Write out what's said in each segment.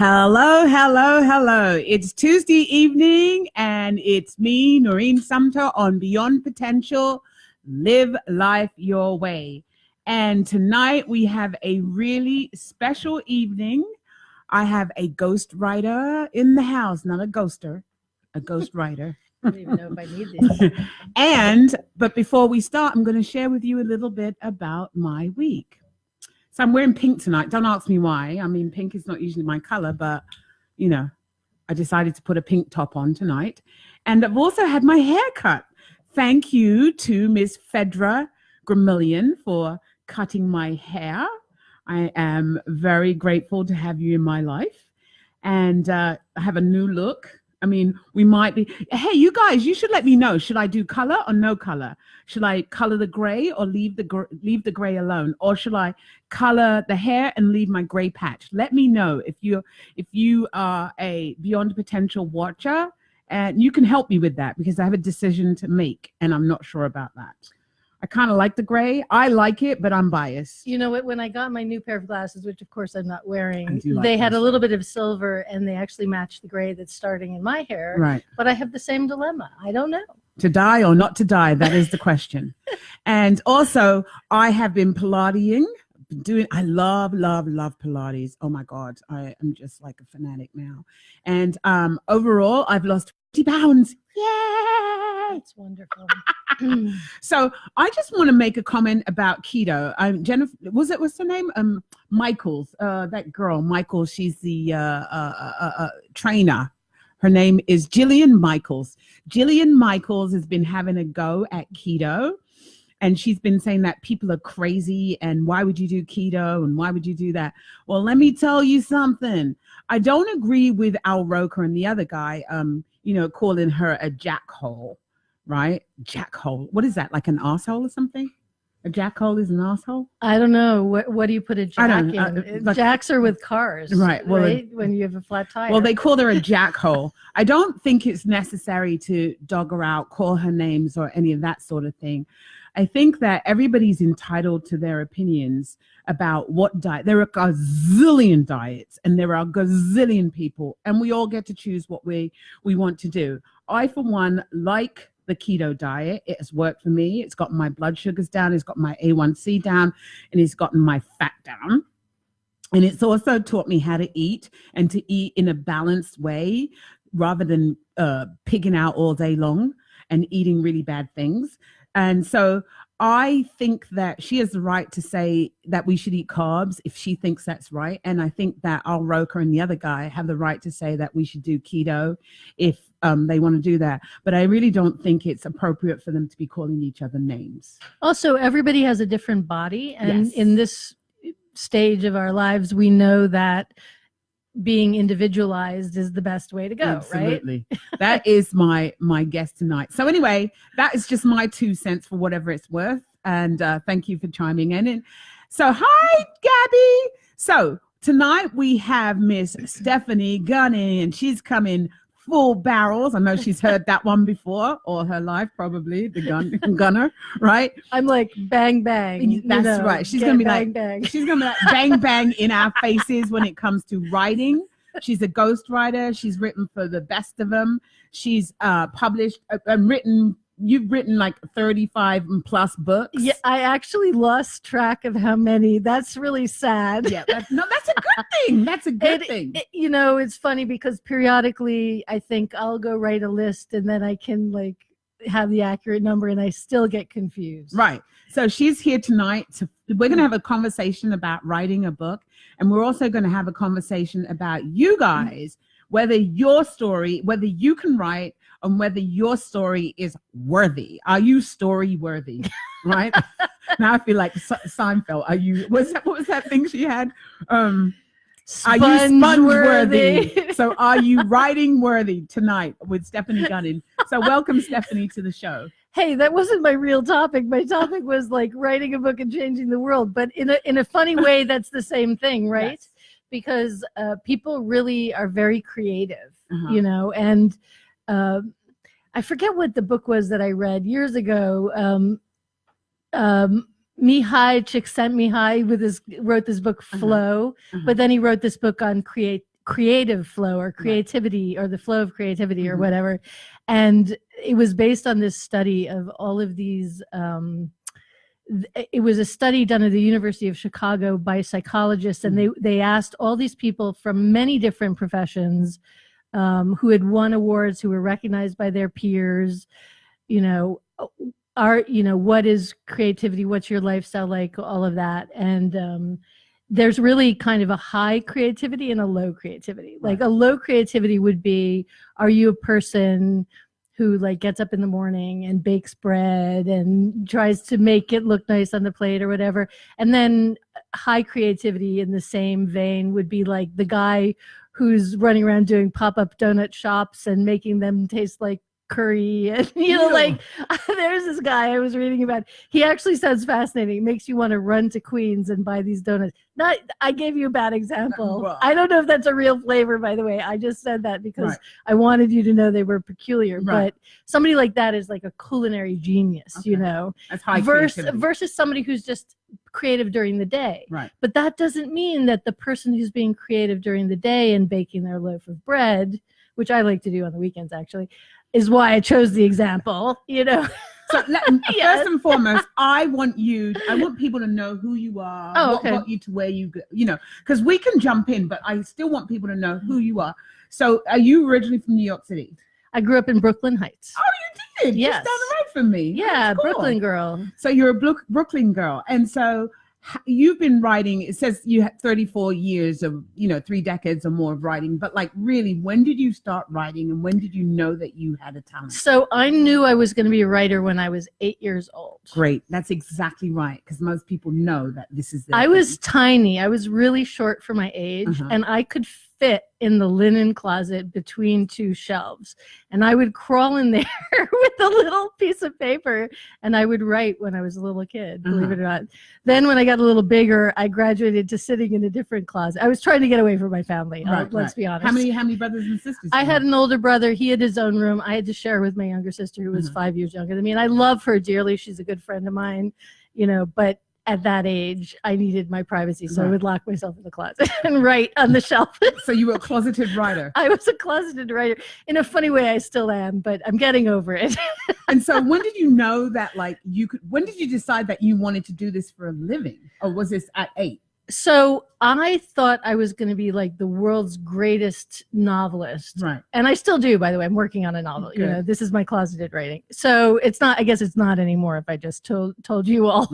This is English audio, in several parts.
Hello, hello, hello. It's Tuesday evening and it's me, Noreen Sumter, on Beyond Potential, Live Life Your Way. And tonight we have a really special evening. I have a ghostwriter in the house, not a ghoster, a ghostwriter. I don't even know if I need this. But before we start, I'm going to share with you a little bit about my week. So I'm wearing pink tonight. Don't ask me why. I mean, pink is not usually my color, but, you know, I decided to put a pink top on tonight. And I've also had my hair cut. Thank you to Miss Fedra Gramillion for cutting my hair. I am very grateful to have you in my life. And I have a new look. I mean, we might be, hey, you guys, you should let me know. Should I do color or no color? Should I color the gray or leave the gray alone? Or should I color the hair and leave my gray patch? Let me know if you are a Beyond Potential watcher, and you can help me with that because I have a decision to make and I'm not sure about that. I kind of like the gray. I like it, but I'm biased. You know what? When I got my new pair of glasses, which of course I'm not wearing, like they had a little bit of silver and they actually matched the gray that's starting in my hair. Right. But I have the same dilemma. I don't know. To die or not to die, that is the question. And also, I have been Pilating. I love Pilates. Oh my God, I am just like a fanatic now. And overall, I've lost 50 pounds. Yay! That's wonderful. So I just want to make a comment about keto. Jennifer, what's her name? Michaels, that girl, Michaels. She's the trainer. Her name is Jillian Michaels. Jillian Michaels has been having a go at keto. And she's been saying that people are crazy and why would you do keto and why would you do that? Well, let me tell you something. I don't agree with Al Roker and the other guy, calling her a jackhole, right? Jackhole. What is that? Like an asshole or something? A jackhole is an asshole? I don't know. What do you put a jack in? Jacks are with cars. Right. Well, right? When you have a flat tire. Well, they call her a jackhole. I don't think it's necessary to dog her out, call her names or any of that sort of thing. I think that everybody's entitled to their opinions about what diet. There are a gazillion diets and there are a gazillion people, and we all get to choose what we want to do. I, for one, like the keto diet. It has worked for me. It's gotten my blood sugars down. It's got my A1C down, and it's gotten my fat down. And it's also taught me how to eat and to eat in a balanced way rather than pigging out all day long and eating really bad things. And so I think that she has the right to say that we should eat carbs if she thinks that's right. And I think that Al Roker and the other guy have the right to say that we should do keto if they want to do that. But I really don't think it's appropriate for them to be calling each other names. Also, everybody has a different body. And Yes. in this stage of our lives, we know that being individualized is the best way to go. Absolutely. Right? That is my guest tonight. So anyway, that is just my 2 cents for whatever it's worth. And thank you for chiming in. And so, hi, Gabby. So tonight we have Miss Stephanie Gunning, and she's coming full barrels. I know she's heard that one before all her life, probably the gunner, right? I'm like bang bang. That's right. She's gonna be bang, like bang. She's gonna be like bang bang in our faces when it comes to writing. She's a ghostwriter. She's written for the best of them. She's published and written. You've written like 35 plus books. Yeah, I actually lost track of how many. That's really sad. Yeah, that's a good thing. That's a good thing. It's funny because periodically I think I'll go write a list and then I can like have the accurate number and I still get confused. Right. So she's here tonight. We're going to have a conversation about writing a book. And we're also going to have a conversation about you guys, whether you can write and whether your story is worthy. Are you story worthy? Right. Now I feel like Seinfeld. What was that thing she had? Are you sponge worthy? So are you writing worthy tonight with Stephanie Gunning? So welcome, Stephanie, to the show. Hey, that wasn't my real topic. My topic was like writing a book and changing the world. But in a funny way, that's the same thing, right? Yes. Because people really are very creative, and I forget what the book was that I read years ago. Mihai Csikszentmihalyi wrote this book Flow, but then he wrote this book on creative flow or creativity or the flow of creativity or whatever. And it was based on this study of all of these. It was a study done at the University of Chicago by psychologists, and they asked all these people from many different professions who had won awards, who were recognized by their peers, what is creativity? What's your lifestyle like? All of that. And there's really kind of a high creativity and a low creativity. Like a low creativity would be, are you a person who like gets up in the morning and bakes bread and tries to make it look nice on the plate or whatever? And then high creativity in the same vein would be like the guy who's running around doing pop-up donut shops and making them taste like curry. And like there's this guy I was reading about. He actually sounds fascinating. It makes you want to run to Queens and buy these donuts. I gave you a bad example. Well, I don't know if that's a real flavor, by the way. I just said that because I wanted you to know they were peculiar. But somebody like that is like a culinary genius, That's high versus somebody who's just creative during the day. But that doesn't mean that the person who's being creative during the day and baking their loaf of bread, which I like to do on the weekends actually, is why I chose the example, So first and foremost, I want people to know who you are, what got you to where you go, because we can jump in, but I still want people to know who you are. So are you originally from New York City? I grew up in Brooklyn Heights. Oh, you did? Yes. Just down the road from me. Yeah, cool. Brooklyn girl. So you're a Brooklyn girl. And so you've been writing, it says you had 34 years of, 3 decades or more of writing, but like really, when did you start writing and when did you know that you had a talent? So I knew I was going to be a writer when I was 8 years old. Great. That's exactly right. Because most people know that this is I was tiny. I was really short for my age and I could fit in the linen closet between 2 shelves. And I would crawl in there with a little piece of paper and I would write when I was a little kid, believe it or not. Then when I got a little bigger, I graduated to sitting in a different closet. I was trying to get away from my family. Let's be honest. How many brothers and sisters? I had an older brother. He had his own room. I had to share with my younger sister who was 5 years younger than me. And I love her dearly. She's a good friend of mine, but at that age, I needed my privacy, so I would lock myself in the closet and write on the shelf. So you were a closeted writer. I was a closeted writer. In a funny way, I still am, but I'm getting over it. And so when did you know that when did you decide that you wanted to do this for a living? Or was this at 8? So I thought I was going to be like the world's greatest novelist. Right. And I still do, by the way. I'm working on a novel. Good. This is my closeted writing. So I guess it's not anymore if I just told you all.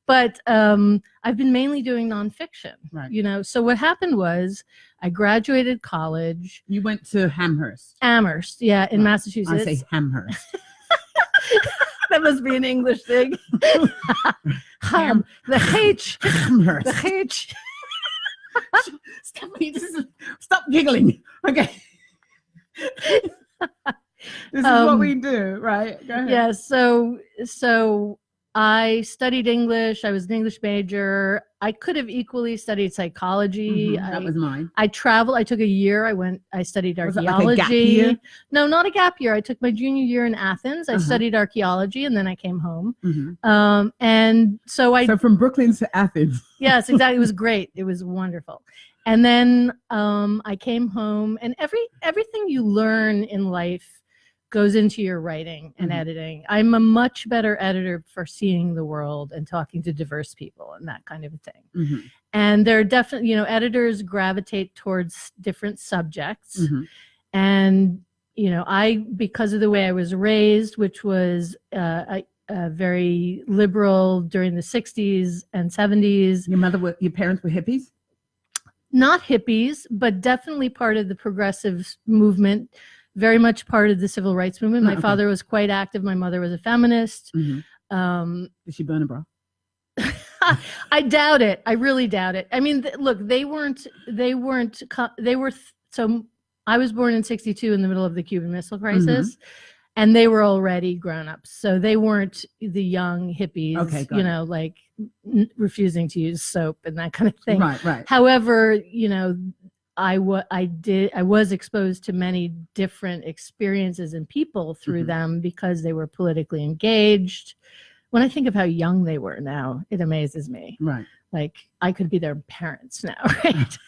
But I've been mainly doing nonfiction. Right. So what happened was I graduated college. You went to Amherst. Amherst, yeah, in Massachusetts. I say Amherst. That must be an English thing. The H. Amherst. The H. Stop giggling. Okay. This is what we do, right? Go ahead. Yeah. So I studied English. I was an English major. I could have equally studied psychology. That was mine. I traveled. I took a year. I studied archaeology. Was it like a gap year? No, not a gap year. I took my junior year in Athens. I studied archaeology and then I came home. And so from Brooklyn to Athens. Yes, exactly. It was great. It was wonderful. And then I came home and everything you learn in life goes into your writing and editing. I'm a much better editor for seeing the world and talking to diverse people and that kind of a thing. And there are definitely, editors gravitate towards different subjects. And, because of the way I was raised, which was very liberal during the 60s and 70s. Your parents were hippies? Not hippies, but definitely part of the progressive movement. Very much part of the civil rights movement. My father was quite active. My mother was a feminist. Did she burn a bra? I doubt it. I really doubt it. I mean, look, so I was born in 1962 in the middle of the Cuban Missile Crisis, and they were already grown-ups. So they weren't the young hippies, like refusing to use soap and that kind of thing. Right. However, I was exposed to many different experiences and people through them because they were politically engaged. When I think of how young they were now, it amazes me. Right. Like I could be their parents now, right?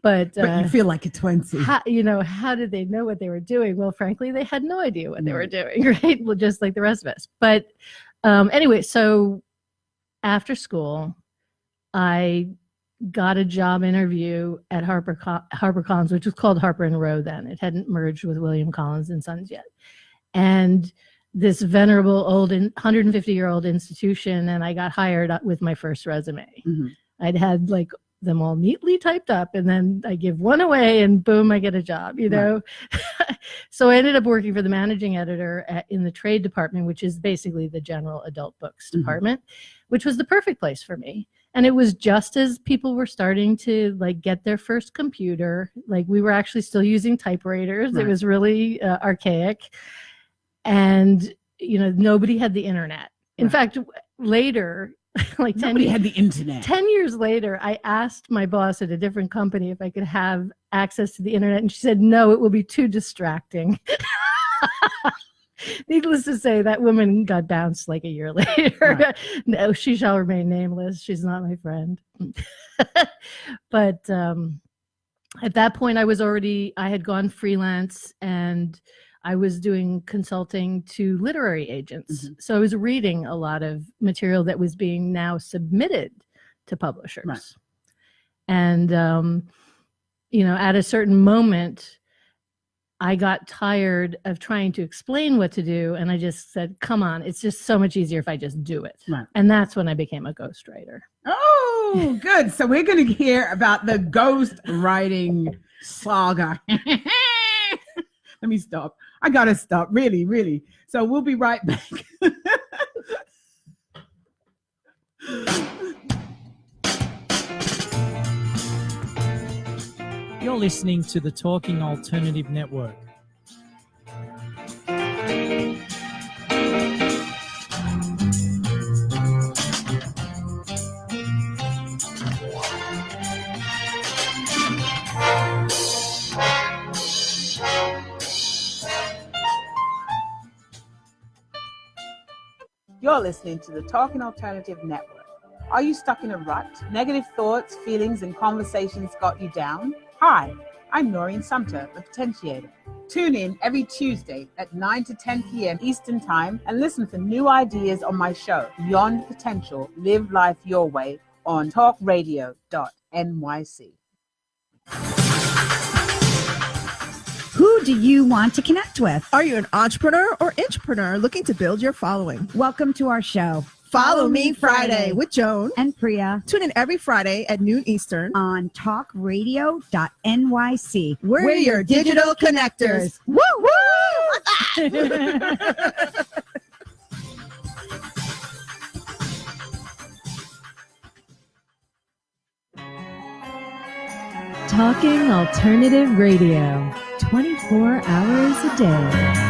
But you feel like a 20. How did they know what they were doing? Well, frankly, they had no idea what they were doing, right? Well, just like the rest of us. But anyway, so after school, I got a job interview at HarperCollins, which was called Harper and Row then. It hadn't merged with William Collins and Sons yet. And this venerable old 150-year-old institution, and I got hired with my first resume. Mm-hmm. I'd had like them all neatly typed up, and then I give one away and boom, I get a job, Right. So I ended up working for the managing editor in the trade department, which is basically the general adult books department, which was the perfect place for me. And it was just as people were starting to like get their first computer, like we were actually still using typewriters. Right. It was really archaic. And, nobody had the internet. In fact, later, like nobody had the internet. 10 years later, I asked my boss at a different company if I could have access to the internet. And she said, no, it will be too distracting. Needless to say, that woman got bounced like a year later. Right. No, she shall remain nameless. She's not my friend. But at that point, I had gone freelance, and I was doing consulting to literary agents. Mm-hmm. So I was reading a lot of material that was being now submitted to publishers. Right. And, at a certain moment, I got tired of trying to explain what to do. And I just said, come on, it's just so much easier if I just do it. Right. And that's when I became a ghostwriter. Oh, good. So we're going to hear about the ghost writing saga. Let me stop. I got to stop. Really, really. So we'll be right back. You're listening to the Talking Alternative Network. You're listening to the Talking Alternative Network. Are you stuck in a rut? Negative thoughts, feelings, and conversations got you down? Hi, I'm Noreen Sumter, the Potentiator. Tune in every Tuesday at 9 to 10 p.m. Eastern Time and listen for new ideas on my show, Beyond Potential, Live Life Your Way, on talkradio.nyc. Who do you want to connect with? Are you an entrepreneur or intrapreneur looking to build your following? Welcome to our show. Follow Me Friday with Joan and Priya. Tune in every Friday at noon Eastern on talkradio.nyc. We're your digital connectors. Woo woo! Talking Alternative Radio, 24 hours a day.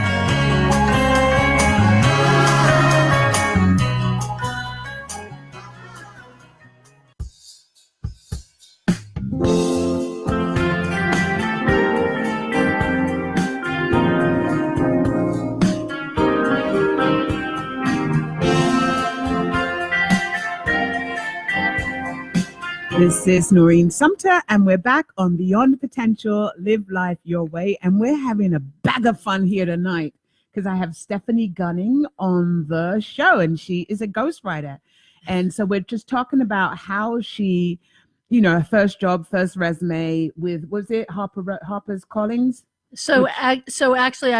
This is Noreen Sumter, and we're back on Beyond Potential, Live Life Your Way, and we're having a bag of fun here tonight because I have Stephanie Gunning on the show, and she is a ghostwriter. And so we're just talking about how she, her first job, first resume with, was it Harper's Collins? So actually,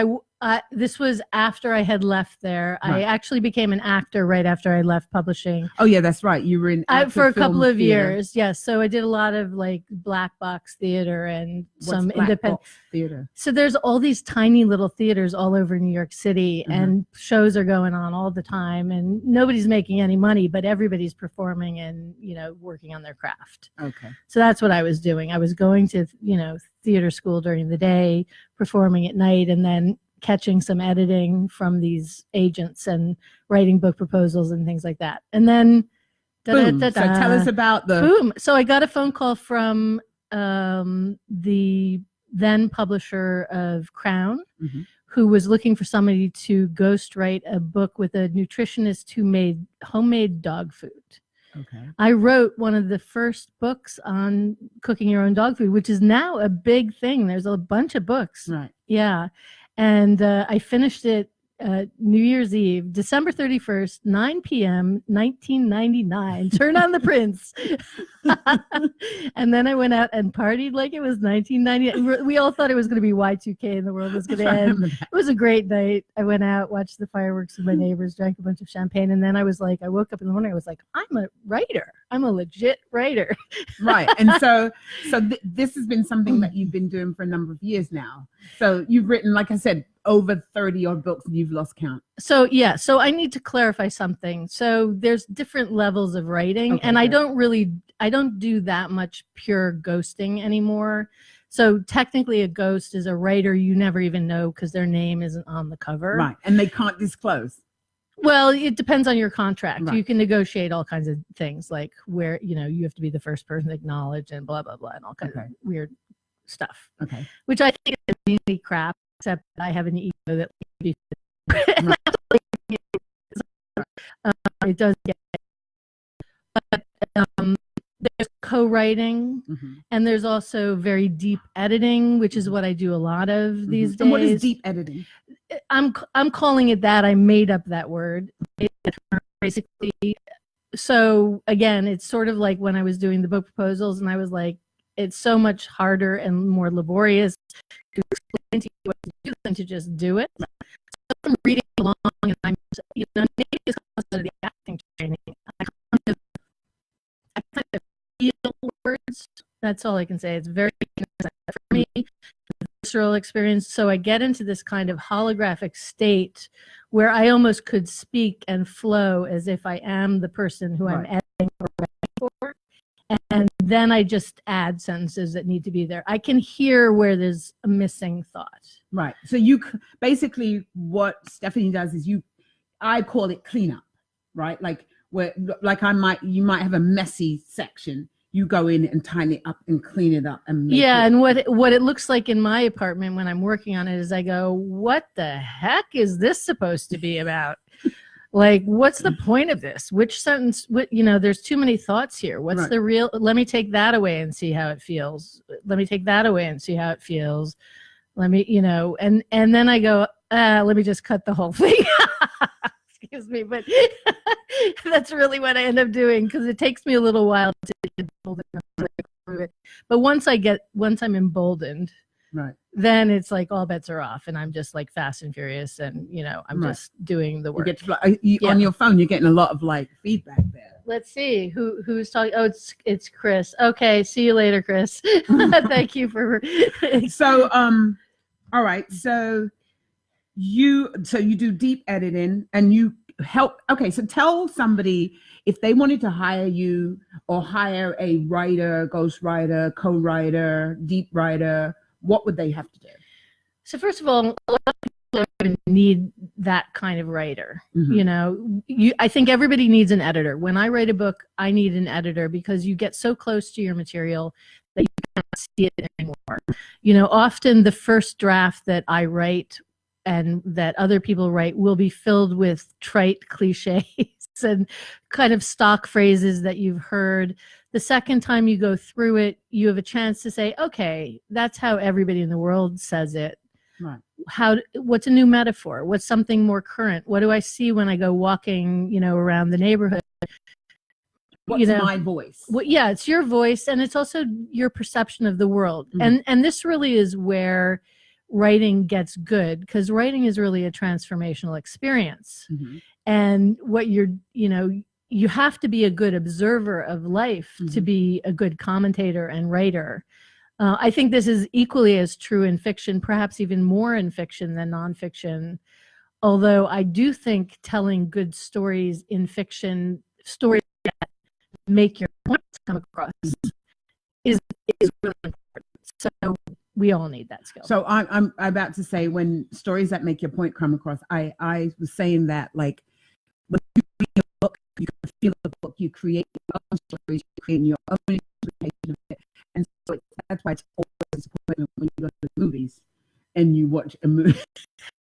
this was after I had left there. Right. I actually became an actor right after I left publishing. Oh yeah, that's right. You were in for a couple of years. Yes. So I did a lot of like black box theater and some independent theater. So there's all these tiny little theaters all over New York City, and shows are going on all the time, and nobody's making any money, but everybody's performing and working on their craft. Okay. So that's what I was doing. I was going to theater school during the day, performing at night, and then catching some editing from these agents and writing book proposals and things like that. And then boom. So tell us about the boom. So I got a phone call from the then publisher of Crown, who was looking for somebody to ghostwrite a book with a nutritionist who made homemade dog food. Okay. I wrote one of the first books on cooking your own dog food, which is now a big thing. There's a bunch of books. Right. Yeah. And I finished it New Year's Eve, December 31st, 9 p.m., 1999. Turn on the Prince. And then I went out and partied like it was 1990. We all thought it was going to be Y2K and the world was going to end. It was a great night. I went out, watched the fireworks with my neighbors, drank a bunch of champagne. And then I woke up in the morning. I was like, I'm a writer. I'm a legit writer. Right. And so this has been something that you've been doing for a number of years now. So you've written, like I said, over 30 odd books and you've lost count. So I need to clarify something. So there's different levels of writing, and I don't do that much pure ghosting anymore. So technically a ghost is a writer you never even know because their name isn't on the cover. Right. And they can't disclose. Well, it depends on your contract. Right. You can negotiate all kinds of things, like where, you have to be the first person to acknowledge and blah, blah, blah, and all kinds of weird stuff. Okay. Which I think is really crap, except I have an ego that it does get. But there's co-writing, and there's also very deep editing, which is what I do a lot of these days. And what is deep editing? I'm calling it that. I made up that word, basically. So again, it's sort of like when I was doing the book proposals, and I was like, it's so much harder and more laborious to explain to you what to do than to just do it. So I'm reading along, and I'm, maybe it's because of the acting training. I kind of feel words. That's all I can say. It's very for me, visceral experience. So I get into this kind of holographic state where I almost could speak and flow as if I am the person who I'm editing or writing for. And then I just add sentences that need to be there. I can hear where there's a missing thought. Right. So you basically, what Stephanie does is I call it cleanup, right? Like you might have a messy section. You go in and tighten it up and clean it up and make and what it looks like in my apartment when I'm working on it is I go, what the heck is this supposed to be about? Like, what's the point of this? Which sentence, there's too many thoughts here. What's the real, let me take that away and see how it feels. Let me take that away and see how it feels. Let me, and then I go, let me just cut the whole thing. Excuse me, but that's really what I end up doing because it takes me a little while to get emboldened. But once I'm emboldened, then it's like all bets are off, and I'm just like fast and furious, and I'm just doing the work. On your phone, you're getting a lot of feedback there. Let's see who's talking. Oh, it's Chris. Okay, see you later, Chris. Thank you for. So all right. So you do deep editing and you help. Okay, so tell somebody if they wanted to hire you or hire a writer, ghostwriter, co-writer, deep writer, what would they have to do? So first of all, a lot of people need that kind of writer. I think everybody needs an editor. When I write a book, I need an editor because you get so close to your material that you can't see it anymore. Often the first draft that I write and that other people write will be filled with trite cliches and kind of stock phrases that you've heard. The second time you go through it, you have a chance to say, okay, that's how everybody in the world says it. Right. What's a new metaphor? What's something more current? What do I see when I go walking, around the neighborhood? What's my voice? It's your voice, and it's also your perception of the world. And this really is where writing gets good, because writing is really a transformational experience. And what you have to be a good observer of life to be a good commentator and writer. I think this is equally as true in fiction, perhaps even more in fiction than nonfiction. Although I do think telling good stories in fiction, stories that make your points come across, is really important. So we all need that skill. So I'm about to say, when stories that make your point come across, I was saying that, like, when you read a book, you can feel the book, you create your own stories, you create your own interpretation of it. And so that's why it's always a disappointment when you go to the movies and you watch a movie.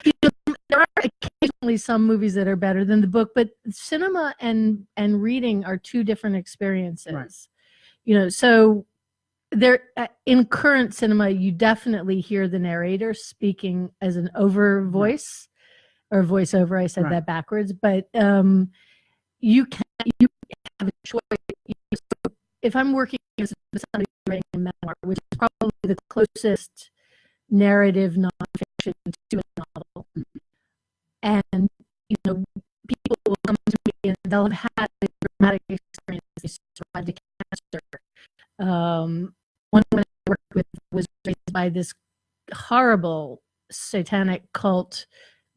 There are occasionally definitely some movies that are better than the book, but cinema and reading are two different experiences. Right. You know, so there in current cinema, you definitely hear the narrator speaking as an over voice or voiceover. I said that backwards, but you have a choice. If I'm working as somebody writing a memoir, which is probably the closest narrative nonfiction to a novel, and you know, people will come to me and they'll have had a dramatic experience. They survived a cancer. One woman I worked with was raised by this horrible satanic cult,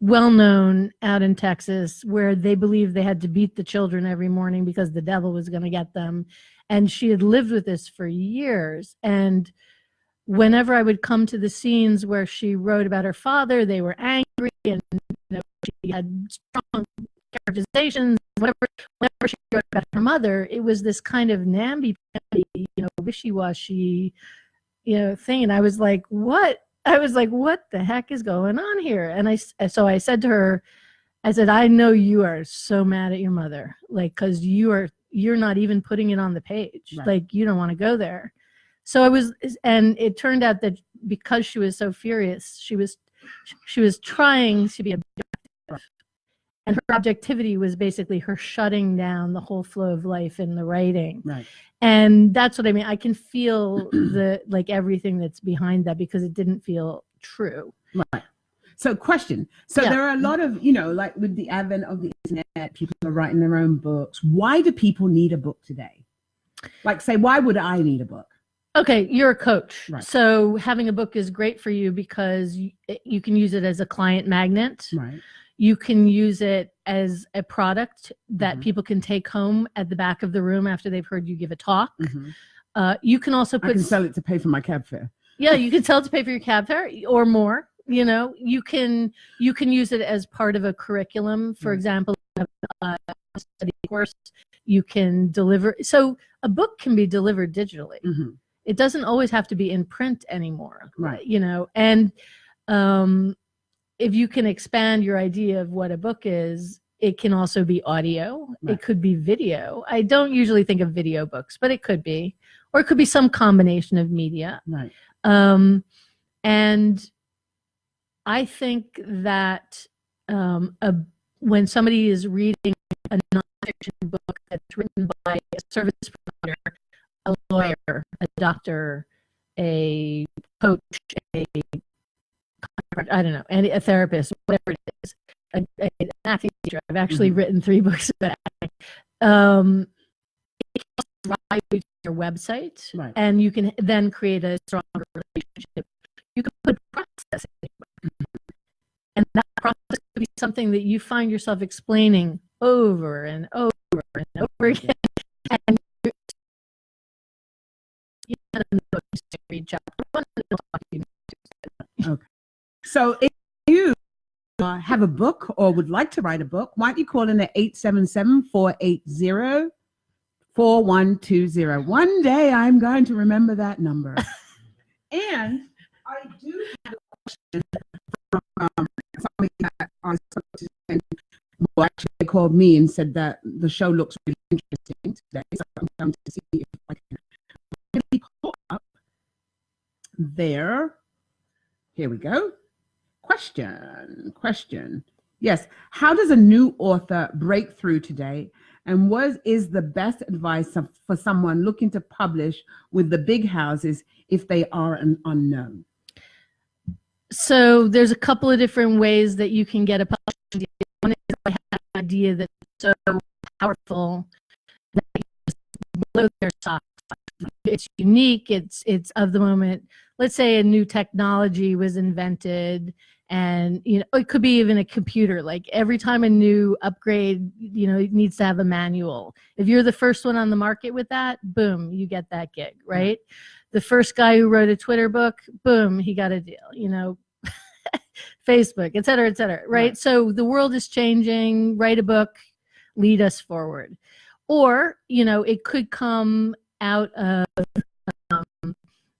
well known out in Texas, where they believed they had to beat the children every morning because the devil was going to get them. And she had lived with this for years. And whenever I would come to the scenes where she wrote about her father, they were angry, and she had strong characterizations. Whenever she wrote about her mother, it was this kind of namby-pamby, wishy-washy, thing. And I was like, what? What the heck is going on here? And so I said to her, I said, I know you are so mad at your mother, because you're not even putting it on the page. Right. You don't want to go there. So and it turned out that because she was so furious, she was trying to be objective, and her objectivity was basically her shutting down the whole flow of life in the writing. Right. And that's what I mean. I can feel everything that's behind that, because it didn't feel true. Right. So question. So there are a lot of, with the advent of the internet, people are writing their own books. Why do people need a book today? Say, why would I need a book? Okay, you're a coach. Right. So having a book is great for you because you can use it as a client magnet. Right. You can use it as a product that people can take home at the back of the room after they've heard you give a talk. You can also I can sell it to pay for my cab fare. Yeah, you can sell it to pay for your cab fare or more. You can use it as part of a curriculum. For example, a study course, you can deliver. So a book can be delivered digitally. It doesn't always have to be in print anymore. Right. And if you can expand your idea of what a book is, it can also be audio. Right. It could be video. I don't usually think of video books, but it could be, or it could be some combination of media. Right. And I think that when somebody is reading a nonfiction book that's written by a service provider, a lawyer, a doctor, a coach, I don't know, a therapist, whatever it is, an acting teacher. I've actually written 3 books about acting. It can drive you to your website, right, and you can then create a stronger relationship. You can put process in it, and that process could be something that you find yourself explaining over and over and over again. And okay. So if you have a book or would like to write a book, why don't you call in at 877-480-4120. One day I'm going to remember that number. And I do have a question from somebody that I spoke to, who actually called me and said that the show looks really interesting today. So I'm going to see if I can really pull up there. Here we go. Question. Yes. How does a new author break through today? And what is the best advice for someone looking to publish with the big houses if they are an unknown? So there's a couple of different ways that you can get a publishing deal. One is I have an idea that's so powerful that you just blow their socks off. It's unique. It's of the moment. Let's say a new technology was invented, and it could be even a computer. Like every time a new upgrade, it needs to have a manual. If you're the first one on the market with that, boom, you get that gig, right? The first guy who wrote a Twitter book, boom, he got a deal. Facebook, et cetera, right? So the world is changing. Write a book, lead us forward. Or, it could come out of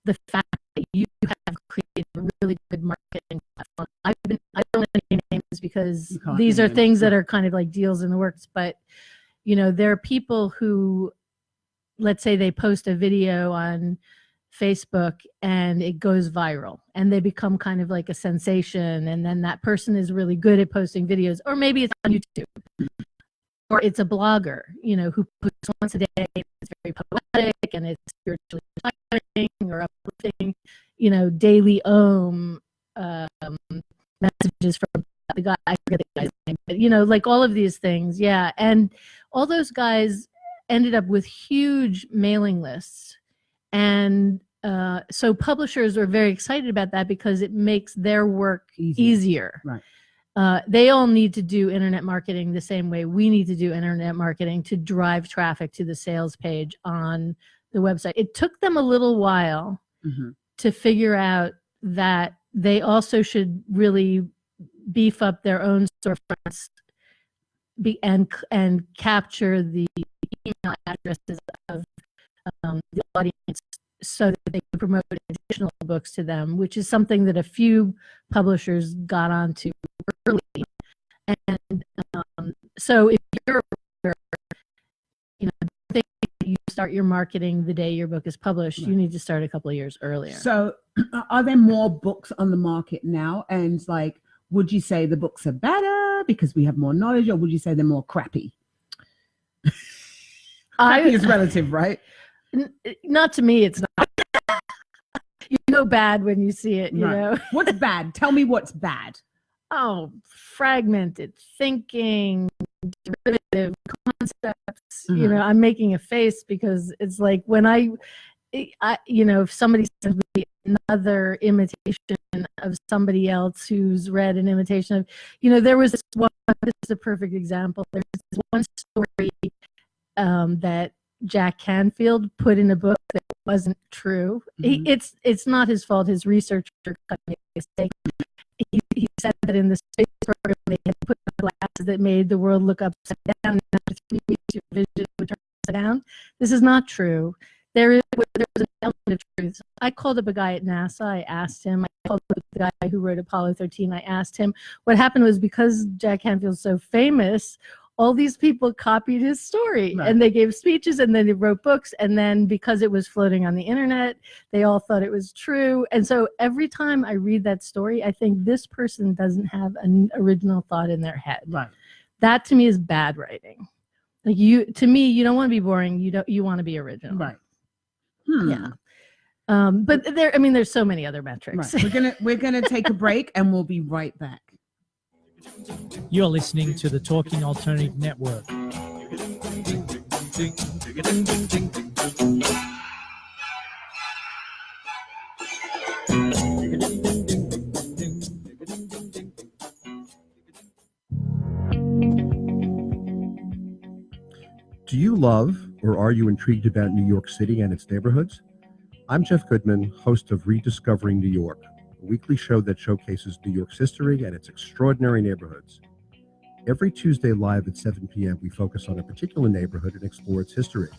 the fact that you have created a really good marketing platform. I don't want to name names because because You can't these name are them. things that Yeah. are kind of like deals in the works. But, you know, there are people who, let's say they post a video on Facebook and it goes viral and they become kind of like a sensation. And then that person is really good at posting videos, or maybe it's on YouTube, or it's a blogger, you know, who posts once a day. It's very poetic and it's spiritually inspiring or uplifting, you know, daily messages from the guy, I forget the guy's name, but, you know, like all of these things. Yeah. And all those guys ended up with huge mailing lists. And so publishers are very excited about that because it makes their work easier. Right. They all need to do internet marketing the same way we need to do internet marketing to drive traffic to the sales page on the website. It took them a little while to figure out that they also should really beef up their own storefronts and capture the email addresses of the audience so that they can promote additional books to them, which is something that a few publishers got onto early. And so if you're, you know, think you start your marketing the day your book is published, you need to start a couple of years earlier. So are there more books on the market now? And like, would you say the books are better because we have more knowledge, or would you say they're more crappy? Crappy is relative, right? Not to me, it's not. You know bad when you see it, you know. What's bad? Tell me what's bad. Oh, fragmented thinking, derivative concepts. You know, I'm making a face because it's like when I you know, if somebody sends me another imitation of somebody else who's read an imitation of, you know, there was this one, this is a perfect example. There's this one story that Jack Canfield put in a book that wasn't true. It's not his fault. His researcher cut a mistake. He said that in the space program they had put glasses that made the world look upside down, and after 3 weeks your vision would turn upside down. This is not true. There was an element of truth. I called up a guy at NASA. I asked him. I called up the guy who wrote Apollo 13. I asked him. What happened was, because Jack Canfield's so famous, all these people copied his story, and they gave speeches, and then they wrote books, and then because it was floating on the internet, they all thought it was true. And so every time I read that story, I think this person doesn't have an original thought in their head. Right. That to me is bad writing. Like, you don't want to be boring. You want to be original. Right. Yeah. But there's so many other metrics. Right. We're gonna take a break, and we'll be right back. You're listening to the Talking Alternative Network. Do you love, or are you intrigued about New York City and its neighborhoods? I'm Jeff Goodman, host of Rediscovering New York, a weekly show that showcases New York's history and its extraordinary neighborhoods. Every Tuesday live at 7 p.m., we focus on a particular neighborhood and explore its history,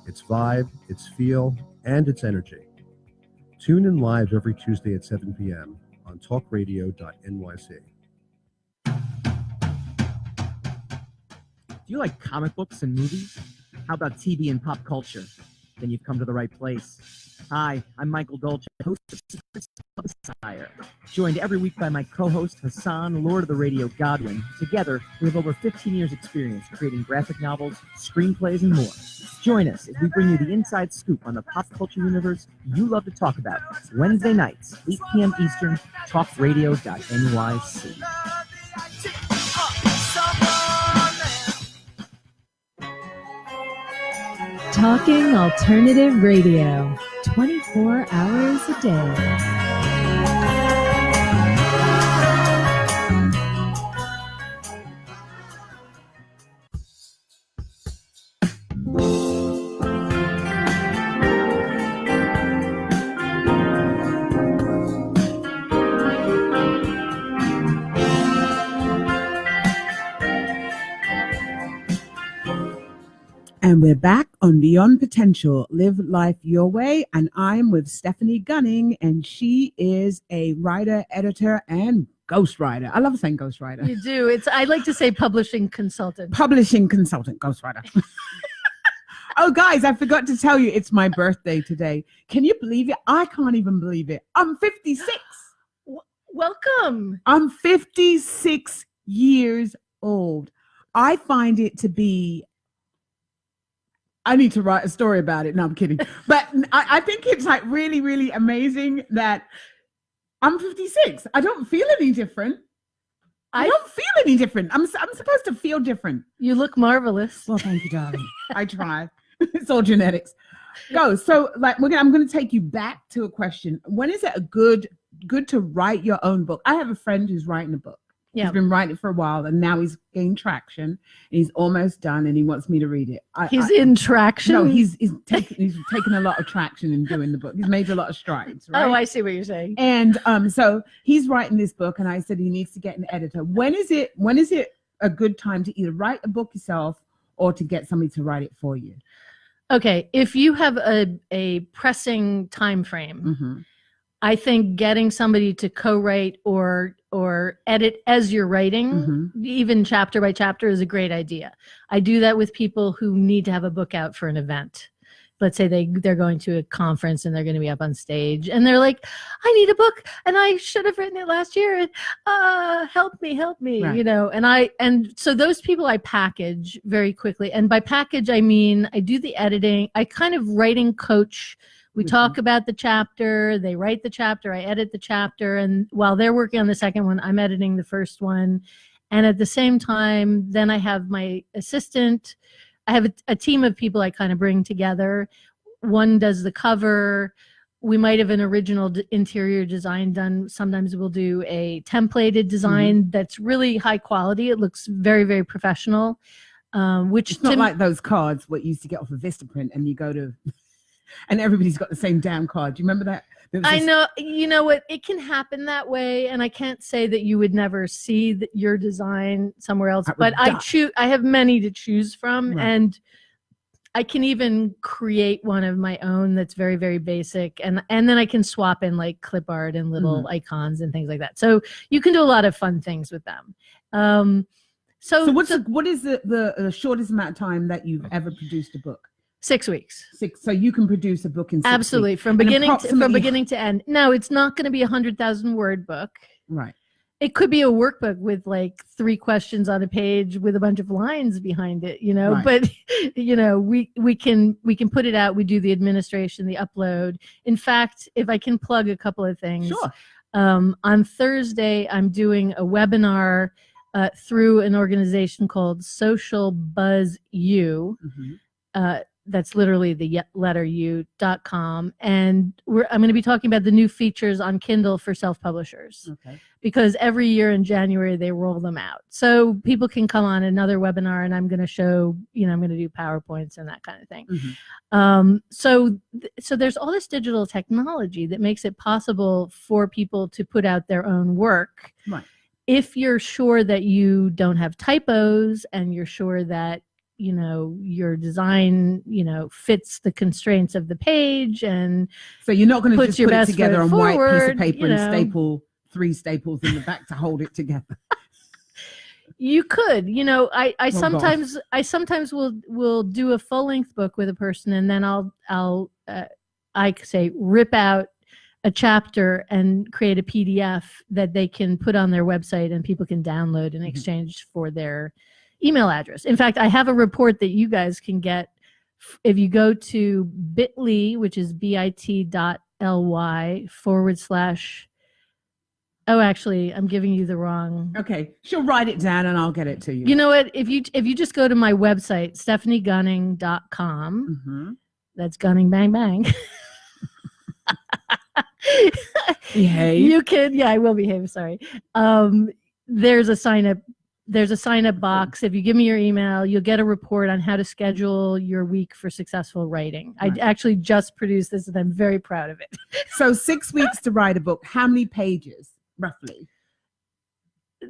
its vibe, its feel, and its energy. Tune in live every Tuesday at 7 p.m. on talkradio.nyc. Do you like comic books and movies? How about TV and pop culture? Then you've come to the right place. Hi, I'm Michael Dolce, host of Secrets of the Sire. Joined every week by my co-host Hassan, Lord of the Radio Godwin. Together, we have over 15 years experience creating graphic novels, screenplays, and more. Join us as we bring you the inside scoop on the pop culture universe you love to talk about. Wednesday nights, 8 p.m. Eastern, talkradio.nyc. Talking Alternative Radio, 24 hours a day. And we're back on Beyond Potential, Live Life Your Way. And I'm with Stephanie Gunning, and she is a writer, editor, and ghostwriter. I love saying ghostwriter. You do. I like to say publishing consultant. Publishing consultant, ghostwriter. Oh, guys, I forgot to tell you it's my birthday today. Can you believe it? I can't even believe it. I'm 56. Welcome. I'm 56 years old. I find it to be, I need to write a story about it. No, I'm kidding. But I think it's like really, really amazing that I'm 56. I don't feel any different. I don't feel any different. I'm supposed to feel different. You look marvelous. Well, thank you, darling. I try. It's all genetics. Go. So, like, I'm going to take you back to a question. When is it good to write your own book? I have a friend who's writing a book. Yeah. He's been writing it for a while, and now he's gained traction. And he's almost done, and he wants me to read it. He's in traction. No, he's taken a lot of traction in doing the book. He's made a lot of strides. Right? Oh, I see what you're saying. And so he's writing this book, and I said he needs to get an editor. When is it a good time to either write a book yourself or to get somebody to write it for you? Okay, if you have a pressing time frame, Mm-hmm. I think getting somebody to co-write or edit as you're writing, Mm-hmm. even chapter by chapter, is a great idea. I do that with people who need to have a book out for an event. Let's say they're going to a conference and they're going to be up on stage and they're like, I need a book and I should have written it last year and help me, Right. you know. And so those people I package very quickly. And by package, I mean I do the editing. I kind of writing coach. We talk about the chapter, they write the chapter, I edit the chapter, and while they're working on the second one, I'm editing the first one. And at the same time, then I have my assistant. I have a team of people I kind of bring together. One does the cover. We might have an original interior design done. Sometimes we'll do a templated design that's really high quality. It looks very, very professional. Which It's not like those cards what you used to get off of Vistaprint and you go to... And everybody's got the same damn card. Do you remember that? I know. You know what? It can happen that way, and I can't say that you would never see your design somewhere else. But I have many to choose from, Right. and I can even create one of my own that's very, very basic, and then I can swap in like clip art and little icons and things like that. So you can do a lot of fun things with them. So what is the shortest amount of time that you've ever produced a book? 6 weeks. 6. So you can produce a book in 6 Absolutely, weeks. from beginning to end. Now, it's not going to be a 100,000 word book. Right. It could be a workbook with like 3 questions on a page with a bunch of lines behind it, you know. Right. But you know, we can put it out. We do the administration, the upload. In fact, if I can plug a couple of things, Sure. On Thursday, I'm doing a webinar through an organization called Social Buzz U. Mm-hmm. That's literally the letter U.com. And I'm going to be talking about the new features on Kindle for self-publishers. Okay. Because every year in January, they roll them out. So people can come on another webinar and I'm going to show, you know, I'm going to do PowerPoints and that kind of thing. Mm-hmm. So there's all this digital technology that makes it possible for people to put out their own work. Right. If you're sure that you don't have typos and you're sure that, you know, your design, you know, fits the constraints of the page, and so you're not going to just put it together on white piece of paper you know, and staple 3 staples in the back to hold it together. You could, you know, I sometimes will do a full length book with a person, and then I'll say rip out a chapter and create a PDF that they can put on their website and people can download in exchange for their email address. In fact, I have a report that you guys can get if you go to bit.ly, which is bit.ly / oh, actually, I'm giving you the wrong. Okay, she'll write it down and I'll get it to you. You know what? If you just go to my website, stephaniegunning.com, that's gunning bang bang. Behave. You can, yeah, I will behave. Sorry. There's a sign up box. If you give me your email, you'll get a report on how to schedule your week for successful writing. Right. I actually just produced this and I'm very proud of it. So 6 weeks to write a book. How many pages, roughly?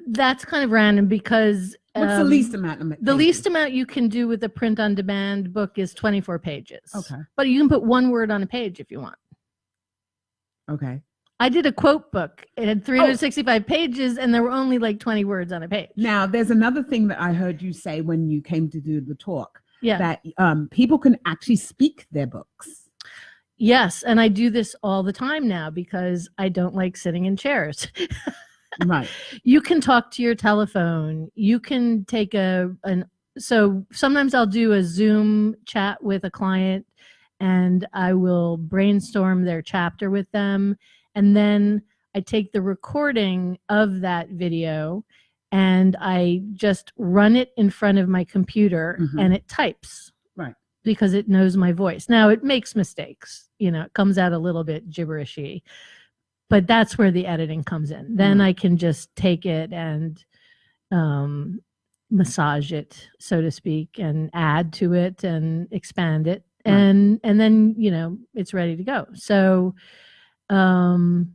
That's kind of random because what's the least amount of pages? The least amount you can do with a print on demand book is 24 pages. Okay. But you can put 1 word on a page if you want. Okay. I did a quote book. It had 365 pages, and there were only like 20 words on a page. Now, there's another thing that I heard you say when you came to do the talk, Yeah. that people can actually speak their books. Yes, and I do this all the time now because I don't like sitting in chairs. Right. You can talk to your telephone. You can take so sometimes I'll do a Zoom chat with a client, and I will brainstorm their chapter with them. And then I take the recording of that video and I just run it in front of my computer, and it types. Right. Because it knows my voice. Now it makes mistakes, it comes out a little bit gibberishy, but that's where the editing comes in. Then I can just take it and massage it, so to speak, and add to it and expand it. And then, it's ready to go. So I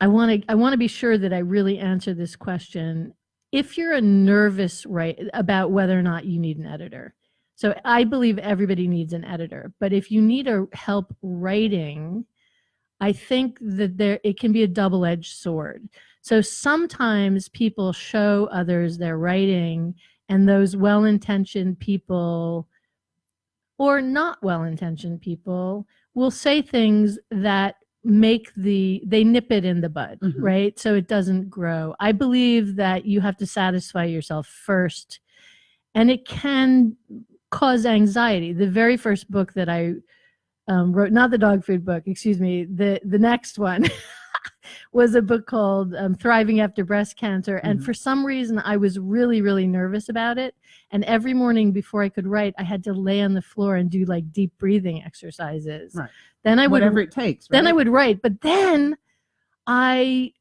want to be sure that I really answer this question. If you're nervous about whether or not you need an editor, so I believe everybody needs an editor, but if you need help writing, I think that it can be a double-edged sword. So sometimes people show others their writing, and those well-intentioned people or not well-intentioned people will say things that they nip it in the bud, right? So it doesn't grow. I believe that you have to satisfy yourself first, and it can cause anxiety. The very first book that I wrote, not the dog food book, excuse me, the next one was a book called Thriving After Breast Cancer. And for some reason, I was really, really nervous about it. And every morning before I could write, I had to lay on the floor and do like deep breathing exercises. Right. Then I would, whatever it takes. Right? Then I would write. But then I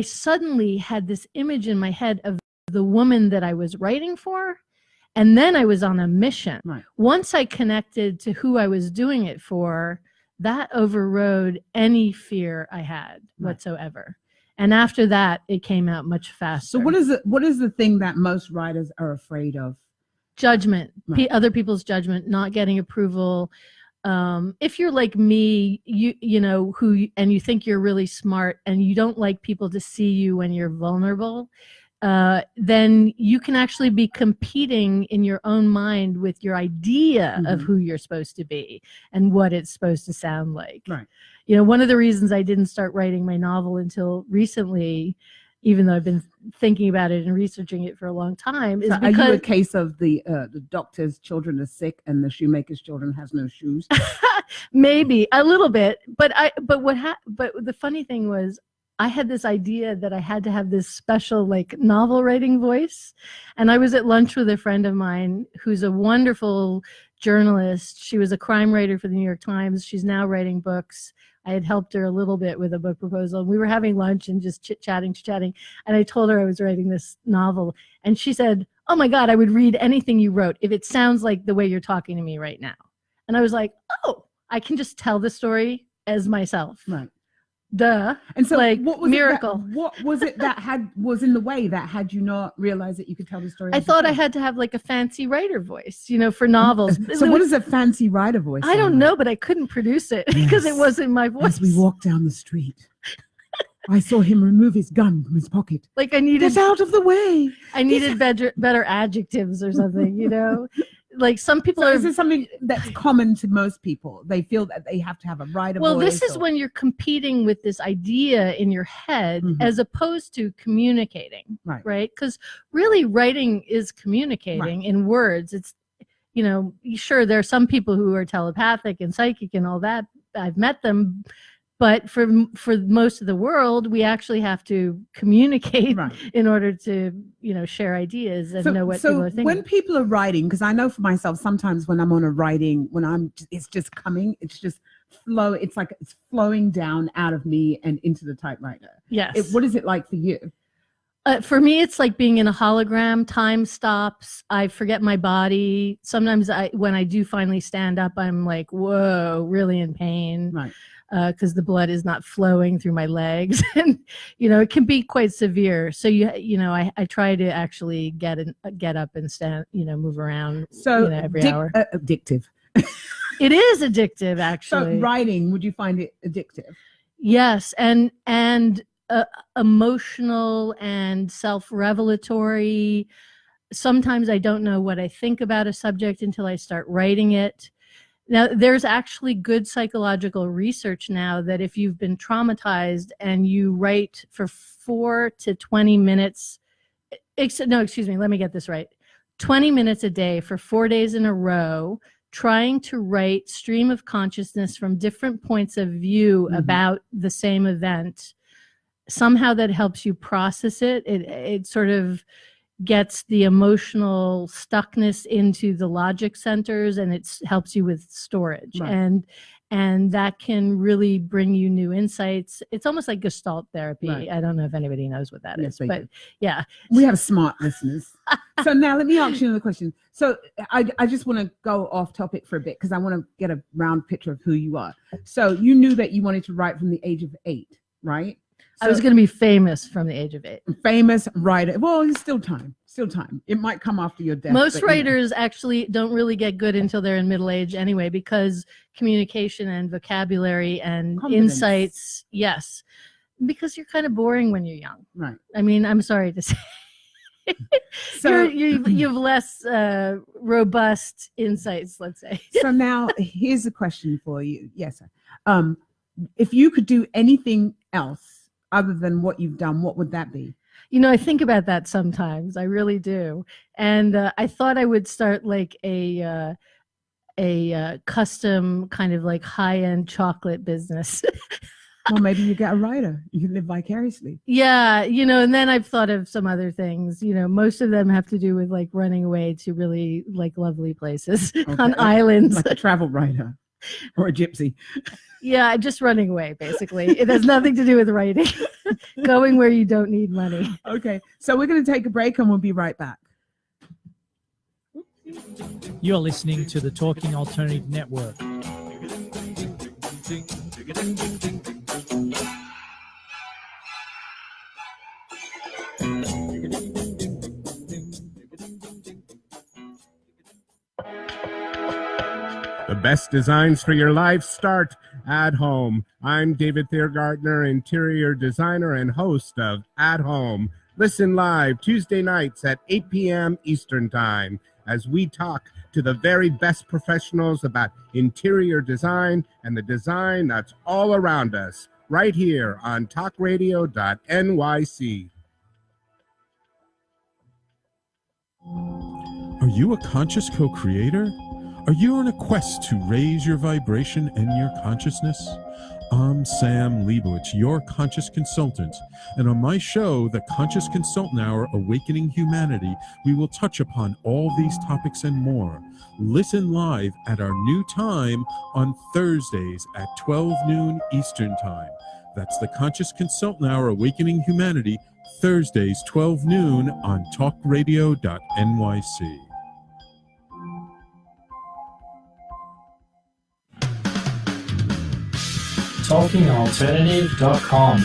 suddenly had this image in my head of the woman that I was writing for. And then I was on a mission. Right. Once I connected to who I was doing it for, that overrode any fear I had whatsoever. And after that, it came out much faster. So what is the thing that most writers are afraid of? Judgment, Right. other people's judgment, not getting approval. If you're like me, and you think you're really smart and you don't like people to see you when you're vulnerable, then you can actually be competing in your own mind with your idea of who you're supposed to be and what it's supposed to sound like. Right. One of the reasons I didn't start writing my novel until recently, even though I've been thinking about it and researching it for a long time, is So because are you a case of the doctor's children are sick and the shoemaker's children has no shoes? maybe a little bit, but the funny thing was, I had this idea that I had to have this special like novel writing voice. And I was at lunch with a friend of mine who's a wonderful journalist. She was a crime writer for the New York Times. She's now writing books. I had helped her a little bit with a book proposal. We were having lunch and just chit-chatting. And I told her I was writing this novel. And she said, "Oh my God, I would read anything you wrote if it sounds like the way you're talking to me right now." And I was like, oh, I can just tell the story as myself. Right. Duh. And so like what was miracle. What was it that was in the way that had you not realized that you could tell the story? I thought I had to have like a fancy writer voice, for novels. So what is a fancy writer voice? I don't know, but I couldn't produce it because it wasn't my voice. As we walked down the street, I saw him remove his gun from his pocket. Like I needed Get out of the way. I needed better adjectives or something, Like some people Is this something that's common to most people? They feel that they have to have a writer voice. Well, this is when you're competing with this idea in your head as opposed to communicating, right? Because really writing is communicating in words. It's, sure, there are some people who are telepathic and psychic and all that. I've met them. But for most of the world, we actually have to communicate in order to, share ideas and know what people are thinking. When people are writing, because I know for myself, sometimes when I'm on a writing, it's just coming, it's just flow. It's like it's flowing down out of me and into the typewriter. Yes. What is it like for you? For me, it's like being in a hologram. Time stops. I forget my body. Sometimes when I do finally stand up, I'm like, whoa, really in pain. Right. Because the blood is not flowing through my legs, and it can be quite severe. So I try to actually get up and stand, move around. So every hour. Addictive. It is addictive, So actually. writing, would you find it addictive? Yes, and emotional and self-revelatory. Sometimes I don't know what I think about a subject until I start writing it. Now, there's actually good psychological research now that if you've been traumatized and you write for 4 to 20 minutes, no, excuse me, let me get this right. 20 minutes a day for 4 days in a row, trying to write stream of consciousness from different points of view about the same event, somehow that helps you process it. It sort of gets the emotional stuckness into the logic centers, and it helps you with storage. Right. And that can really bring you new insights. It's almost like Gestalt therapy. Right. I don't know if anybody knows what that Yes, is, they but do. yeah. We have smart listeners. So now let me ask you another question. So I just want to go off topic for a bit because I want to get a round picture of who you are. So you knew that you wanted to write from the age of 8, right? I was going to be famous from the age of 8. Famous writer. Well, it's still time. Still time. It might come after your death. Most but, you know. writers actually don't really get good until they're in middle age anyway, because communication and vocabulary and Confidence. insights, yes, because you're kind of boring when you're young. Right. I mean, I'm sorry to say. So you have less robust insights, let's say. So now here's a question for you. Yes, sir. If you could do anything else other than what you've done, what would that be? You know, I think about that sometimes. I really do. And I thought I would start like a custom kind of like high-end chocolate business. Well, maybe you get a writer. You can live vicariously. Yeah, you know, and then I've thought of some other things. You know, most of them have to do with like running away to really like lovely places on islands. Like a travel writer or a gypsy. Yeah, just running away, basically. It has nothing to do with writing. Going where you don't need money. Okay, so we're going to take a break and we'll be right back. You're listening to the Talking Alternative Network. The best designs for your life start at home. I'm David Thiergartner, interior designer and host of At Home. Listen live Tuesday nights at 8 p.m. Eastern Time as we talk to the very best professionals about interior design and the design that's all around us, right here on talkradio.nyc. Are you a conscious co-creator? Are you on a quest to raise your vibration and your consciousness? I'm Sam Leibowitz, your conscious consultant, and on my show, The Conscious Consultant Hour, Awakening Humanity, we will touch upon all these topics and more. Listen live at our new time on Thursdays at 12 noon Eastern Time. That's The Conscious Consultant Hour, Awakening Humanity, Thursdays, 12 noon on talkradio.nyc. TalkingAlternative.com.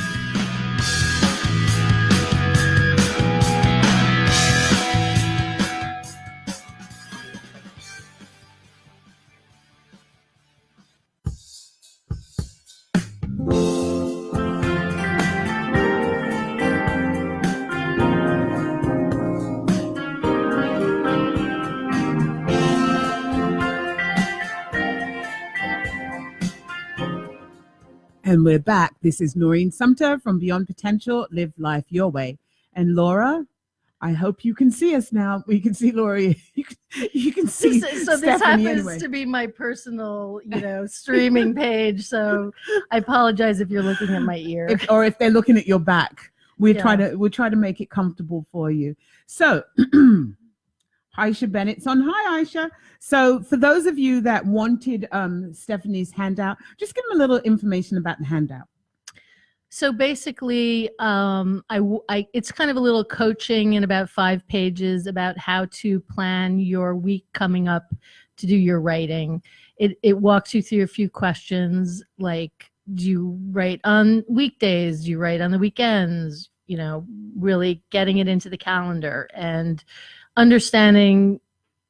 And we're back. This is Noreen Sumter from Beyond Potential, Live Life Your Way. And Laura, I hope you can see us now. We can see Laura. You can see So this Stephanie happens anyway. to be my personal, streaming page. So I apologize if you're looking at my ear. If they're looking at your back. We'll Yeah. try to make it comfortable for you. So Aisha Bennett's on. Hi, Aisha. So for those of you that wanted Stephanie's handout, just give them a little information about the handout. So basically, it's kind of a little coaching in about 5 pages about how to plan your week coming up to do your writing. It walks you through a few questions like, do you write on weekdays? Do you write on the weekends? Really getting it into the calendar and understanding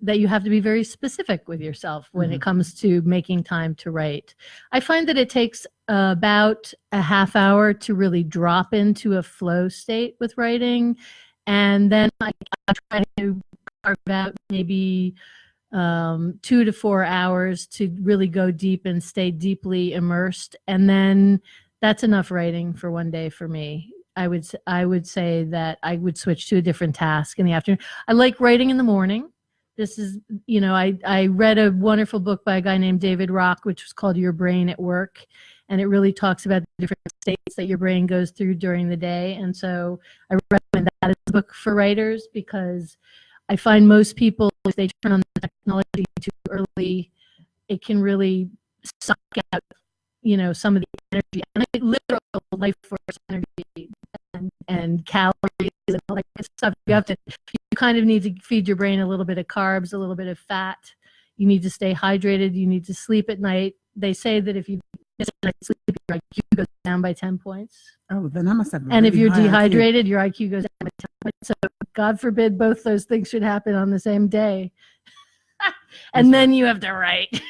that you have to be very specific with yourself when it comes to making time to write. I find that it takes about a half hour to really drop into a flow state with writing. And then I try to carve out maybe 2 to 4 hours to really go deep and stay deeply immersed. And then that's enough writing for one day for me. I would say that I would switch to a different task in the afternoon. I like writing in the morning. This is, I read a wonderful book by a guy named David Rock, which was called Your Brain at Work. And it really talks about the different states that your brain goes through during the day. And so I recommend that as a book for writers, because I find most people, if they turn on the technology too early, it can really suck out, some of the energy, and literal life force energy and calories and all that kind of stuff. You kind of need to feed your brain a little bit of carbs, a little bit of fat. You need to stay hydrated. You need to sleep at night. They say that if you miss a night's sleep, your IQ goes down by 10 points. Oh, then I must have. And if you're dehydrated, your IQ goes down by 10 points. So God forbid both those things should happen on the same day. And then you have to write.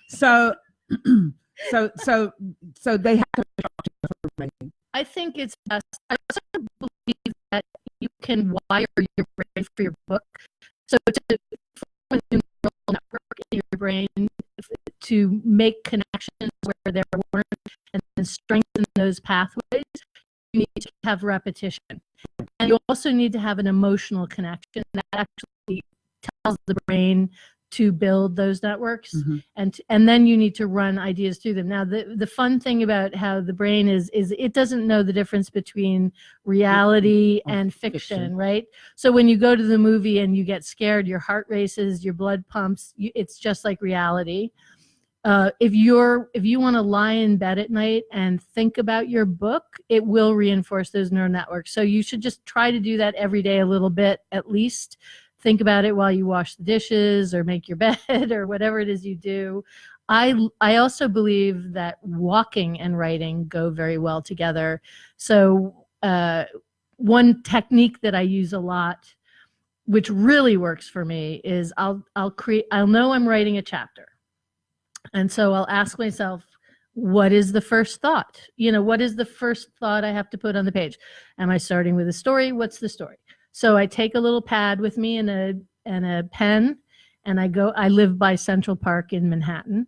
So they have to. I think it's best. I also believe that you can wire your brain for your book. So to form a neural network in your brain to make connections where there weren't and then strengthen those pathways, you need to have repetition. And you also need to have an emotional connection that actually tells the brain to build those networks, and then you need to run ideas through them. Now, the fun thing about how the brain is it doesn't know the difference between reality and fiction, right? So when you go to the movie and you get scared, your heart races, your blood pumps. It's just like reality. If you want to lie in bed at night and think about your book, it will reinforce those neural networks. So you should just try to do that every day a little bit, at least. Think about it while you wash the dishes or make your bed or whatever it is you do. I also believe that walking and writing go very well together. So one technique that I use a lot, which really works for me, is I'll know I'm writing a chapter. And so I'll ask myself, what is the first thought? What is the first thought I have to put on the page? Am I starting with a story? What's the story? So I take a little pad with me and a pen, and I live by Central Park in Manhattan,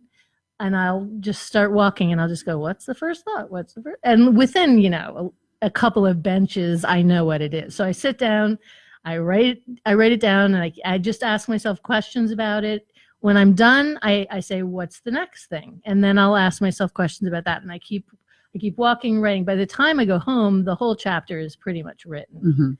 and I'll just start walking, and I'll just go, what's the first thought? What's the first? And within, a couple of benches, I know what it is. So I sit down, I write it down, and I just ask myself questions about it. When I'm done, I say, what's the next thing? And then I'll ask myself questions about that, and I keep walking, writing. By the time I go home, the whole chapter is pretty much written.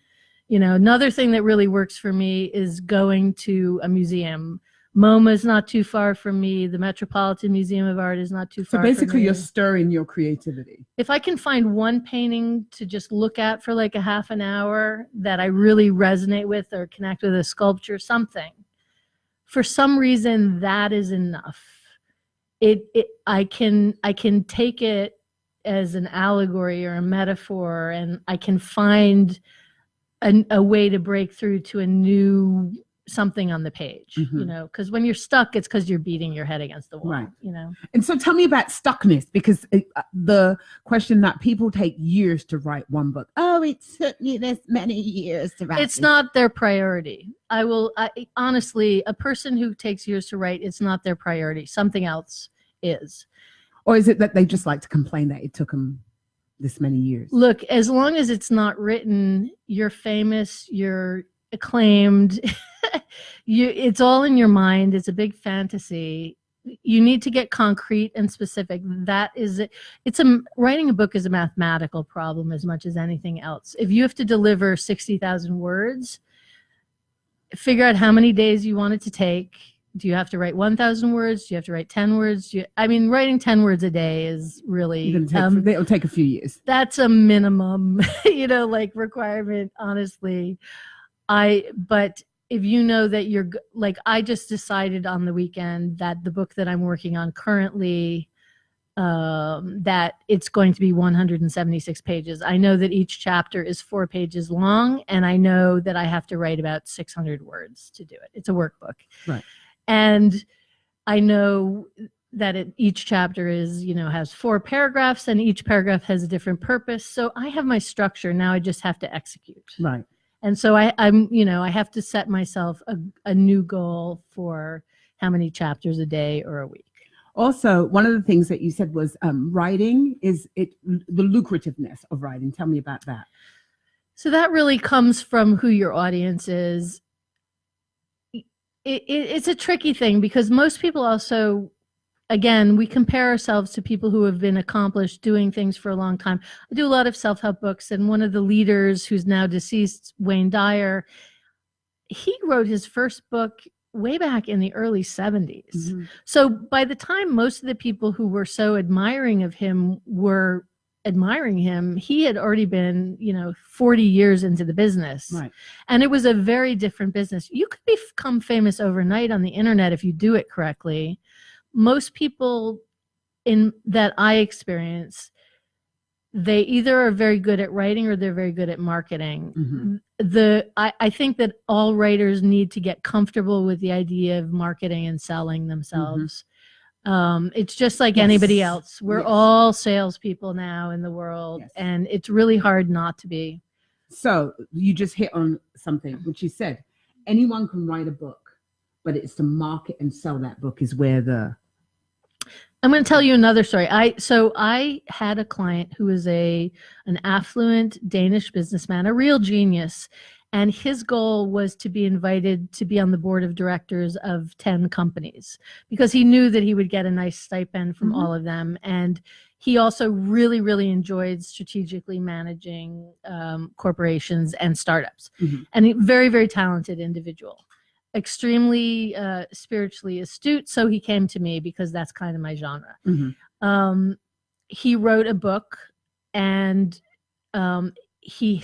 Another thing that really works for me is going to a museum. MoMA is not too far from me. The Metropolitan Museum of Art is not too far from me. So basically you're stirring your creativity. If I can find one painting to just look at for like a half an hour that I really resonate with or connect with, a sculpture, something, for some reason that is enough. I can take it as an allegory or a metaphor, and I can find a way to break through to a new something on the page, because when you're stuck, it's because you're beating your head against the wall, right. And so tell me about stuckness, because the question that people take years to write one book. Oh, it took me this many years to write. It's not their priority. Honestly, a person who takes years to write, it's not their priority. Something else is. Or is it that they just like to complain that it took them this many years? Look, as long as it's not written, you're famous, you're acclaimed. It's all in your mind. It's a big fantasy. You need to get concrete and specific. That is it. Writing a book is a mathematical problem as much as anything else. If you have to deliver 60,000 words, figure out how many days you want it to take. Do you have to write 1,000 words? Do you have to write 10 words? Writing 10 words a day is really... It'll take a few years. That's a minimum, requirement, honestly. But if you know that I just decided on the weekend that the book that I'm working on currently, that it's going to be 176 pages. I know that each chapter is 4 pages long, and I know that I have to write about 600 words to do it. It's a workbook. Right. And I know that each chapter is, has 4 paragraphs, and each paragraph has a different purpose. So I have my structure. Now I just have to execute. Right. And so I have to set myself a new goal for how many chapters a day or a week. Also, one of the things that you said was writing the lucrativeness of writing. Tell me about that. So that really comes from who your audience is. It's a tricky thing because most people also, again, we compare ourselves to people who have been accomplished doing things for a long time. I do a lot of self-help books, and one of the leaders who's now deceased, Wayne Dyer, he wrote his first book way back in the early 70s. Mm-hmm. So by the time most of the people who were so admiring of him were admiring him, he had already been, 40 years into the business. Right. And it was a very different business. You could become famous overnight on the internet if you do it correctly. Most people that I experience, they either are very good at writing or they're very good at marketing. Mm-hmm. I think that all writers need to get comfortable with the idea of marketing and selling themselves. Mm-hmm. It's just like anybody else. We're all salespeople now in the world, and it's really hard not to be. So you just hit on something, which you said, anyone can write a book, but it's to market and sell that book is where I'm going to tell you another story. I had a client who was an affluent Danish businessman, a real genius, and his goal was to be invited to be on the board of directors of 10 companies because he knew that he would get a nice stipend from all of them. And he also really, really enjoyed strategically managing corporations and startups. Mm-hmm. And a very, very talented individual. Extremely spiritually astute, so he came to me because that's kind of my genre. Mm-hmm. He wrote a book, and he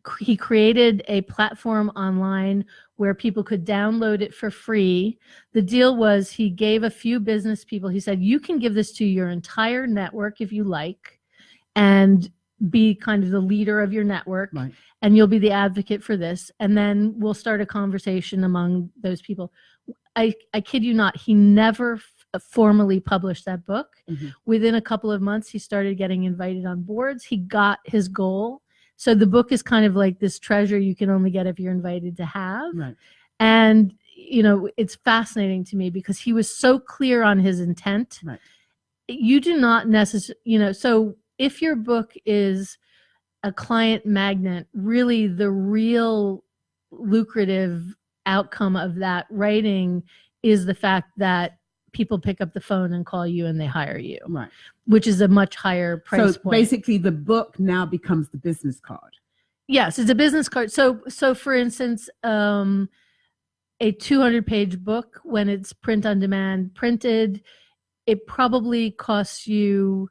created a platform online where people could download it for free. The deal was he gave a few business people, he said, you can give this to your entire network if you like, and be kind of the leader of your network. Right. And you'll be the advocate for this. And then we'll start a conversation among those people. I kid you not, he never formally published that book. Mm-hmm. Within a couple of months, he started getting invited on boards. He got his goal. So the book is kind of like this treasure you can only get if you're invited to have. Right. And, it's fascinating to me because he was so clear on his intent. Right. You do not necessarily, so if your book is a client magnet, really the real lucrative outcome of that writing is the fact that people pick up the phone and call you and they hire you, right? Which is a much higher price point. Basically the book now becomes the business card. Yes, it's a business card. So for instance, a 200-page book, when it's print on demand printed, it probably costs you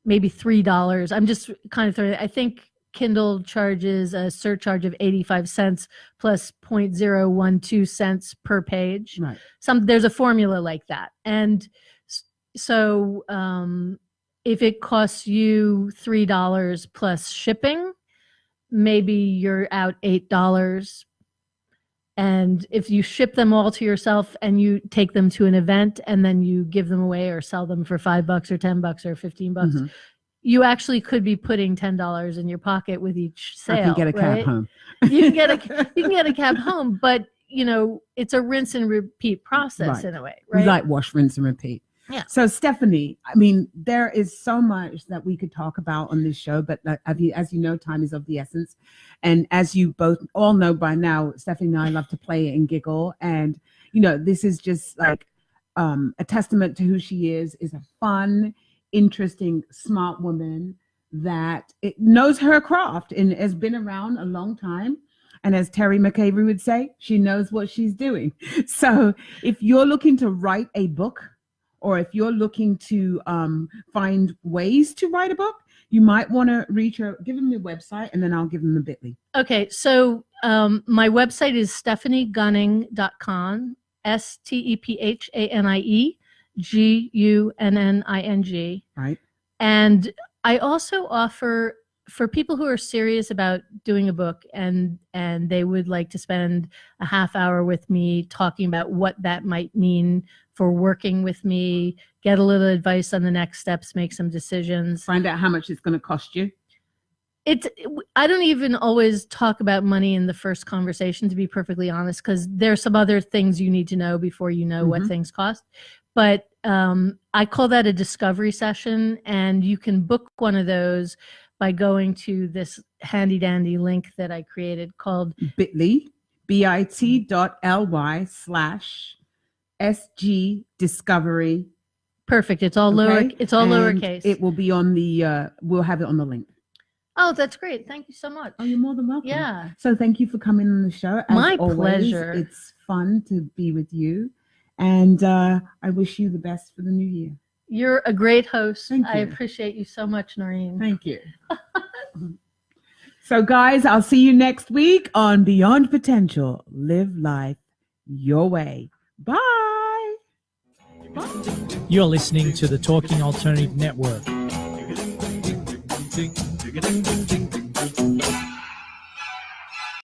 maybe $3. I'm just kind of throwing it. I think Kindle charges a surcharge of 85 cents plus 0.012 cents per page. Right. There's a formula like that. And so if it costs you $3 plus shipping, maybe you're out $8. And if you ship them all to yourself and you take them to an event and then you give them away or sell them for $5 or $10 or $15, mm-hmm. you actually could be putting $10 in your pocket with each sale. I can get a cab home. You can get a cab home, but it's a rinse and repeat process in a way, right? We like wash, rinse, and repeat. Yeah. So Stephanie, there is so much that we could talk about on this show, but as you know, time is of the essence. And as you both all know by now, Stephanie and I love to play and giggle. And, this is just like a testament to who she is a fun, interesting, smart woman that knows her craft and has been around a long time. And as Terry McAvery would say, she knows what she's doing. So if you're looking to write a book, or if you're looking to find ways to write a book, you might want to reach her, give them your website, and then I'll give them the bit.ly. Okay, so my website is stephaniegunning.com, STEPHANIE GUNNING. Right. And I also offer for people who are serious about doing a book and they would like to spend a half hour with me talking about what that might mean for working with me, get a little advice on the next steps, make some decisions. Find out how much it's going to cost you. I don't even always talk about money in the first conversation, to be perfectly honest, because there's some other things you need to know before you know what things cost. But I call that a discovery session, and you can book one of those by going to this handy dandy link that I created called bit.ly/SG Discovery. Perfect. It's all lowercase. It will be on the we'll have it on the link. Oh, that's great. Thank you so much. Oh, you're more than welcome. Yeah. So thank you for coming on the show. As My always, pleasure. It's fun to be with you. And I wish you the best for the new year. You're a great host. Thank you. I appreciate you so much, Noreen. Thank you. So, guys, I'll see you next week on Beyond Potential. Live life your way. Bye. You're listening to the Talking Alternative Network.